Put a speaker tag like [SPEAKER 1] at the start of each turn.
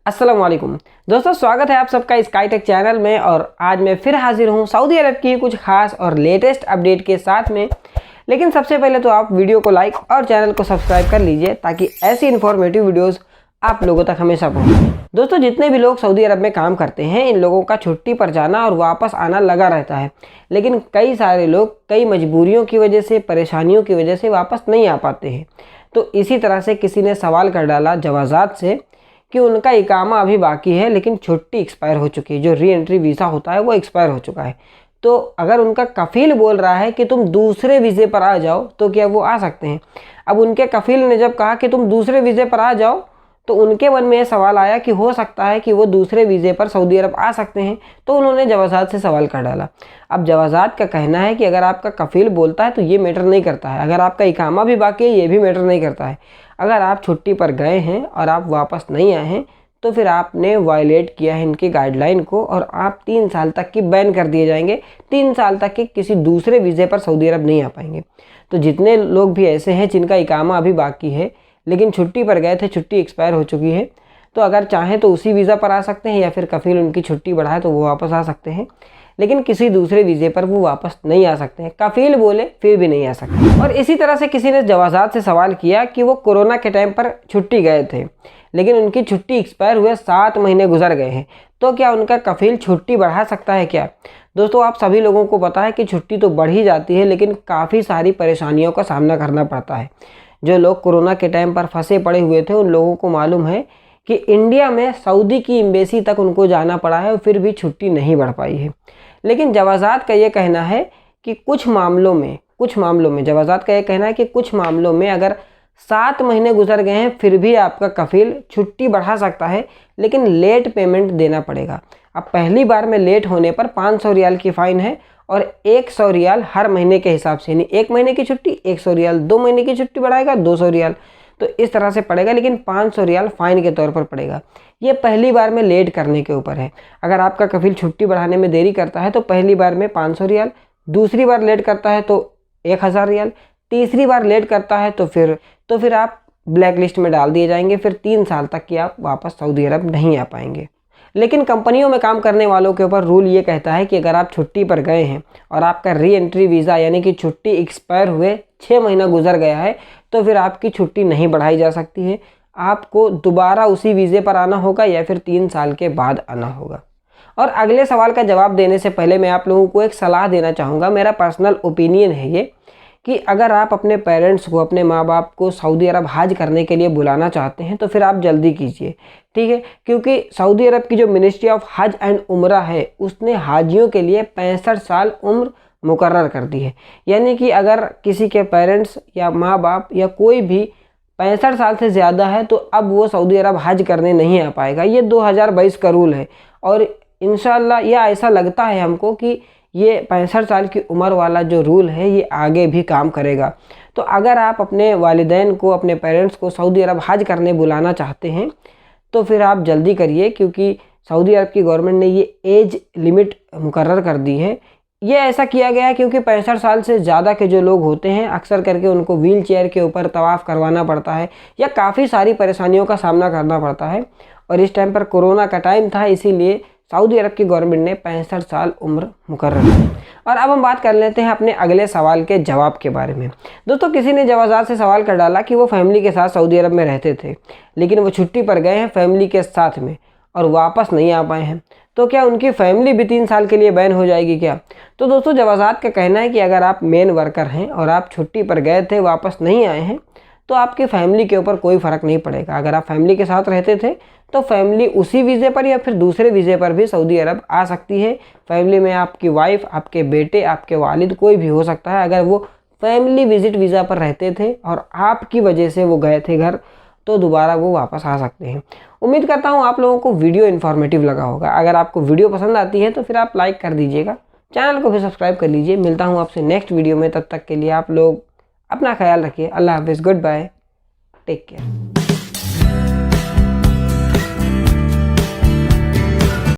[SPEAKER 1] अस्सलाम वालेकुम दोस्तों, स्वागत है आप सबका स्काईटेक चैनल में। और आज मैं फिर हाजिर हूँ सऊदी अरब की कुछ खास और लेटेस्ट अपडेट के साथ में। लेकिन सबसे पहले तो आप वीडियो को लाइक और चैनल को सब्सक्राइब कर लीजिए ताकि ऐसी इन्फॉर्मेटिव वीडियोस आप लोगों तक हमेशा पहुँचे। दोस्तों, जितने भी लोग सऊदी अरब में काम करते हैं, इन लोगों का छुट्टी पर जाना और वापस आना लगा रहता है। लेकिन कई सारे लोग कई मजबूरियों की वजह से, परेशानियों की वजह से वापस नहीं आ पाते हैं। तो इसी तरह से किसी ने सवाल कर डाला जवाज़ात से कि उनका इकामा अभी बाकी है लेकिन छुट्टी एक्सपायर हो चुकी है, जो री एंट्री वीज़ा होता है वो एक्सपायर हो चुका है। तो अगर उनका कफ़ील बोल रहा है कि तुम दूसरे वीज़े पर आ जाओ तो क्या वो आ सकते हैं? अब उनके कफ़ील ने जब कहा कि तुम दूसरे वीज़े पर आ जाओ तो उनके मन में ये सवाल आया कि हो सकता है कि वो दूसरे वीज़े पर सऊदी अरब आ सकते हैं। तो उन्होंने जवाज़ात से सवाल कर डाला। अब जवाज़ात का कहना है कि अगर आपका कफ़ील बोलता है तो ये मैटर नहीं करता है, अगर आपका इकामा भी बाकी है ये भी मैटर नहीं करता है। अगर आप छुट्टी पर गए हैं और आप वापस नहीं आए हैं तो फिर आपने वायलेट किया है इनकी गाइडलाइन को और आप 3 साल तक की बैन कर दिए जाएंगे। 3 साल तक के किसी दूसरे वीज़े पर सऊदी अरब नहीं आ पाएंगे। तो जितने लोग भी ऐसे हैं जिनका इकामा अभी बाकी है लेकिन छुट्टी पर गए थे, छुट्टी एक्सपायर हो चुकी है, तो अगर चाहें तो उसी वीज़ा पर आ सकते हैं या फिर कफ़ील उनकी छुट्टी बढ़ाए तो वो वापस आ सकते हैं। लेकिन किसी दूसरे वीज़े पर वो वापस नहीं आ सकते हैं। कफ़ील बोले फिर भी नहीं आ सकते। और इसी तरह से किसी ने जवाज़ात से सवाल किया कि वो कोरोना के टाइम पर छुट्टी गए थे लेकिन उनकी छुट्टी एक्सपायर हुए 7 महीने गुजर गए हैं, तो क्या उनका कफ़ील छुट्टी बढ़ा सकता है क्या? दोस्तों, आप सभी लोगों को पता है कि छुट्टी तो बढ़ ही जाती है लेकिन काफ़ी सारी परेशानियों का सामना करना पड़ता है। जो लोग कोरोना के टाइम पर फंसे पड़े हुए थे उन लोगों को मालूम है कि इंडिया में सऊदी की एम्बेसी तक उनको जाना पड़ा है और फिर भी छुट्टी नहीं बढ़ पाई है। लेकिन जवाज़ात का ये कहना है कि कुछ मामलों में जवाज़ात का ये कहना है कि कुछ मामलों में अगर 7 महीने गुजर गए हैं फिर भी आपका कफ़ील छुट्टी बढ़ा सकता है, लेकिन लेट पेमेंट देना पड़ेगा। अब पहली बार में लेट होने पर 500 रियाल की फ़ाइन है और 100 रियाल हर महीने के हिसाब से, यानी 1 महीने की छुट्टी 100 रियाल, 2 महीने की छुट्टी बढ़ाएगा 200 रियाल, तो इस तरह से पड़ेगा। लेकिन 500 रियाल फ़ाइन के तौर पर पड़ेगा। ये पहली बार में लेट करने के ऊपर है। अगर आपका कफ़ील छुट्टी बढ़ाने में देरी करता है तो पहली बार में 500 रियाल, दूसरी बार लेट करता है तो 1000 रियाल, तीसरी बार लेट करता है तो फिर आप ब्लैक लिस्ट में डाल दिए जाएंगे। फिर 3 साल तक कि आप वापस सऊदी अरब नहीं आ पाएंगे। लेकिन कंपनियों में काम करने वालों के ऊपर रूल ये कहता है कि अगर आप छुट्टी पर गए हैं और आपका री एंट्री वीज़ा यानी कि छुट्टी एक्सपायर हुए 6 महीना गुजर गया है तो फिर आपकी छुट्टी नहीं बढ़ाई जा सकती है। आपको दोबारा उसी वीज़े पर आना होगा या फिर 3 साल के बाद आना होगा। और अगले सवाल का जवाब देने से पहले मैं आप लोगों को एक सलाह देना चाहूँगा। मेरा पर्सनल ओपिनियन है ये कि अगर आप अपने पेरेंट्स को, अपने माँ बाप को सऊदी अरब हज करने के लिए बुलाना चाहते हैं तो फिर आप जल्दी कीजिए, ठीक है? क्योंकि सऊदी अरब की जो मिनिस्ट्री ऑफ हज एंड उम्रा है उसने हाजियों के लिए 65 साल उम्र मुकर्रर कर दी है। यानी कि अगर किसी के पेरेंट्स या माँ बाप या कोई भी 65 साल से ज़्यादा है तो अब वो सऊदी अरब हज करने नहीं आ पाएगा। ये 2022 का रूल है और इंशाल्लाह यह ऐसा लगता है हमको कि ये 65 साल की उम्र वाला जो रूल है ये आगे भी काम करेगा। तो अगर आप अपने वालिदैन को, अपने पेरेंट्स को सऊदी अरब हज करने बुलाना चाहते हैं तो फिर आप जल्दी करिए, क्योंकि सऊदी अरब की गवर्नमेंट ने ये एज लिमिट मुकर्रर कर दी है। ये ऐसा किया गया है क्योंकि 65 साल से ज़्यादा के जो लोग होते हैं अक्सर करके उनको व्हील चेयर के ऊपर तवाफ़ करवाना पड़ता है या काफ़ी सारी परेशानियों का सामना करना पड़ता है। और इस टाइम पर कोरोना का टाइम था, इसीलिए सऊदी अरब की गवर्नमेंट ने 65 साल उम्र मुकर्रर की। और अब हम बात कर लेते हैं अपने अगले सवाल के जवाब के बारे में। दोस्तों, किसी ने जवाज़ात से सवाल कर डाला कि वो फैमिली के साथ सऊदी अरब में रहते थे लेकिन वो छुट्टी पर गए हैं फैमिली के साथ में और वापस नहीं आ पाए हैं, तो क्या उनकी फैमिली भी 3 साल के लिए बैन हो जाएगी क्या? तो दोस्तों, जवाज़ात का कहना है कि अगर आप मेन वर्कर हैं और आप छुट्टी पर गए थे, वापस नहीं आए हैं, तो आपकी फैमिली के ऊपर कोई फ़र्क नहीं पड़ेगा। अगर आप फैमिली के साथ रहते थे तो फैमिली उसी वीज़े पर या फिर दूसरे वीज़े पर भी सऊदी अरब आ सकती है। फैमिली में आपकी वाइफ, आपके बेटे, आपके वालिद, कोई भी हो सकता है। अगर वो फैमिली विज़िट वीज़ा पर रहते थे और आपकी वजह से वो गए थे घर तो दोबारा वो वापस आ सकते हैं। उम्मीद करता हूँ आप लोगों को वीडियो इन्फॉर्मेटिव लगा होगा। अगर आपको वीडियो पसंद आती है तो फिर आप लाइक कर दीजिएगा, चैनल को भी सब्सक्राइब कर लीजिए। मिलता हूँ आपसे नेक्स्ट वीडियो में, तब तक के लिए आप लोग अपना ख्याल रखिए। अल्लाह हाफिज़, गुड बाय, टेक केयर।